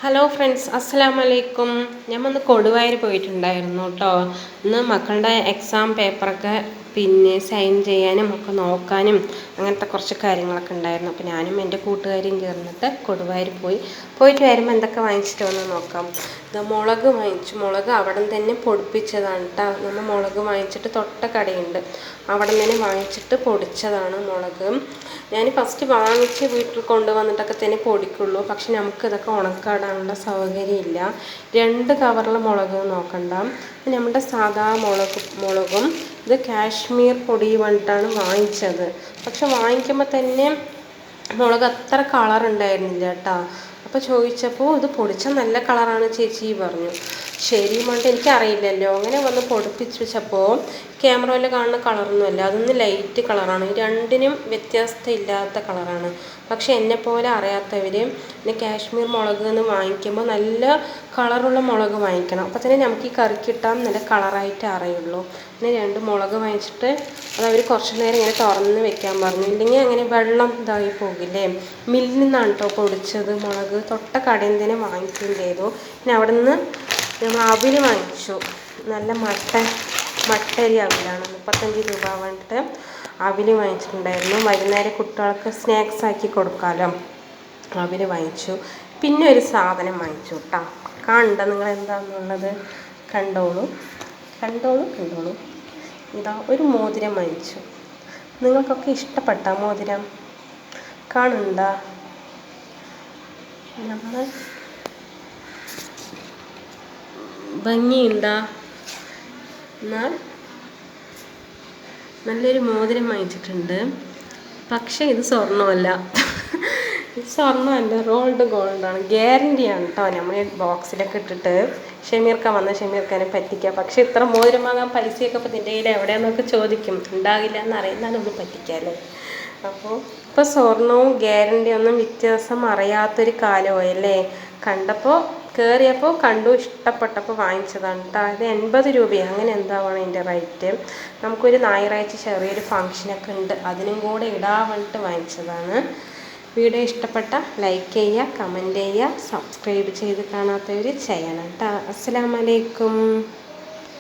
Hello friends, അസ്സലാമു അലൈക്കും. ഞാൻ ഒന്ന് കൊടുവായൂർ പോയിട്ടുണ്ടായിരുന്നു കേട്ടോ. ഇന്ന് മക്കളുടെ എക്സാം പേപ്പറൊക്കെ സൈൻ ചെയ്യാനും ഒക്കെ നോക്കാനും അങ്ങനത്തെ കുറച്ച് കാര്യങ്ങളൊക്കെ ഉണ്ടായിരുന്നു. അപ്പോൾ ഞാനും എൻ്റെ കൂട്ടുകാരിയും ചേർന്നിട്ട് കൊടുവായൂർ പോയിട്ട് വരുമ്പോൾ എന്തൊക്കെ വാങ്ങിച്ചിട്ട് വന്ന് നോക്കാം. മുളക് വാങ്ങിച്ചു. മുളക് അവിടെ തന്നെ പൊടിപ്പിച്ചതാണ് കേട്ടോ. നമ്മൾ മുളക് വാങ്ങിച്ചിട്ട് തൊട്ട കടയുണ്ട്, അവിടെ തന്നെ വാങ്ങിച്ചിട്ട് പൊടിച്ചതാണ് മുളക്. ഞാൻ ഫസ്റ്റ് വാങ്ങിച്ച് വീട്ടിൽ കൊണ്ടുവന്നിട്ടൊക്കെ തന്നെ പൊടിക്കുള്ളൂ. പക്ഷെ നമുക്കിതൊക്കെ ഉണക്കാടാനുള്ള സൗകര്യമില്ല. 2 കവറിൽ മുളക് നോക്കണ്ട. നമ്മുടെ സാധാ മുളകും ഇത് കാശ്മീർ പൊടി പറഞ്ഞിട്ടാണ് വാങ്ങിച്ചത്. പക്ഷെ വാങ്ങിക്കുമ്പോൾ തന്നെ മുളക് അത്ര കളർ ഉണ്ടായിരുന്നില്ല കേട്ടോ. അപ്പോൾ ചോദിച്ചപ്പോൾ ഇത് പൊടിച്ച നല്ല കളറാണ് ചേച്ചി പറഞ്ഞു. ശരി പറഞ്ഞിട്ട് എനിക്കറിയില്ലല്ലോ. അങ്ങനെ വന്ന് പൊടിപ്പിച്ച് വെച്ചപ്പോൾ ക്യാമറയിൽ കാണുന്ന കളറൊന്നുമല്ല, അതൊന്ന് ലൈറ്റ് കളറാണ്. രണ്ടിനും വ്യത്യാസമില്ലാത്ത കളറാണ്. പക്ഷെ എന്നെപ്പോലെ അറിയാത്തവർ പിന്നെ കാശ്മീർ മുളക് എന്ന് വാങ്ങിക്കുമ്പോൾ നല്ല കളറുള്ള മുളക് വാങ്ങിക്കണം. അപ്പോൾ തന്നെ നമുക്ക് ഈ കറിക്കിട്ടാൻ നല്ല കളറായിട്ട് അറിയുള്ളൂ. പിന്നെ 2 മുളക് വാങ്ങിച്ചിട്ട് അതവർ കുറച്ച് നേരം ഇങ്ങനെ തുറന്ന് വെക്കാൻ പറഞ്ഞു. ഇല്ലെങ്കിൽ അങ്ങനെ വെള്ളം ഇതായി പോകില്ലേ. മില്ലിൽ നിന്നാണ് കേട്ടോ പൊടിച്ചത് മുളക്. തൊട്ട കടയിൽ തന്നെ വാങ്ങിക്കുകയും ചെയ്തു. പിന്നെ അവിടെ നിന്ന് നമ്മൾ അവിൽ വാങ്ങിച്ചു. നല്ല മട്ടരി അവിലാണ്, 35 രൂപ പറഞ്ഞിട്ട് അവിൽ വാങ്ങിച്ചിട്ടുണ്ടായിരുന്നു. വൈകുന്നേരം കുട്ടികൾക്ക് സ്നാക്സ് ആക്കി കൊടുക്കാമല്ലോ, അവിൽ വാങ്ങിച്ചു. പിന്നെ ഒരു സാധനം വാങ്ങിച്ചു കേട്ടോ. കാണണ്ട നിങ്ങൾ എന്താണെന്നുള്ളത്, കണ്ടോളൂ. ഇതാ ഒരു മോതിരം വാങ്ങിച്ചു. നിങ്ങൾക്കൊക്കെ ഇഷ്ടപ്പെട്ട മോതിരം കാണുന്നുണ്ട? നമ്മൾ ഭംഗിയുണ്ടാ? എന്നാൽ നല്ലൊരു മോതിരം വാങ്ങിച്ചിട്ടുണ്ട്. പക്ഷേ ഇത് സ്വർണ്ണമല്ല, റോൾഡ് ഗോൾഡാണ്. ഗ്യാരണ്ടിയാണ് കേട്ടോ. നമ്മൾ ബോക്സിലൊക്കെ ഇട്ടിട്ട് ഷമീർക്കാനെ പറ്റിക്കുക. പക്ഷെ ഇത്ര മോതിരം വാങ്ങാൻ പൈസയൊക്കെ ഇപ്പോൾ നിൻ്റെ കയ്യിൽ എവിടെയാണെന്നൊക്കെ ചോദിക്കും. ഉണ്ടാകില്ല എന്നറിയുന്നതാണ് ഒന്ന് പറ്റിക്കാമല്ലോ. അപ്പോൾ ഇപ്പോൾ സ്വർണവും ഗ്യാരണ്ടിയൊന്നും വ്യത്യാസം അറിയാത്തൊരു കാലമായല്ലേ. കയറിയപ്പോൾ കണ്ടു, ഇഷ്ടപ്പെട്ടപ്പോൾ വാങ്ങിച്ചതാണ് കേട്ടോ. ഇത് 80 രൂപയാണ്, അങ്ങനെ എന്താവാണ് അതിൻ്റെ റേറ്റ്. നമുക്കൊരു ഞായറാഴ്ച ചെറിയൊരു ഫങ്ഷനൊക്കെ ഉണ്ട്, അതിനും കൂടെ ഇടാൻ വേണ്ടിയിട്ട് വാങ്ങിച്ചതാണ്. വീഡിയോ ഇഷ്ടപ്പെട്ട ലൈക്ക് ചെയ്യുക, കമൻറ്റ് ചെയ്യുക, സബ്സ്ക്രൈബ് ചെയ്ത് കാണാത്തവർ ചെയ്യണം കേട്ടോ. അസ്സലാമു അലൈക്കും.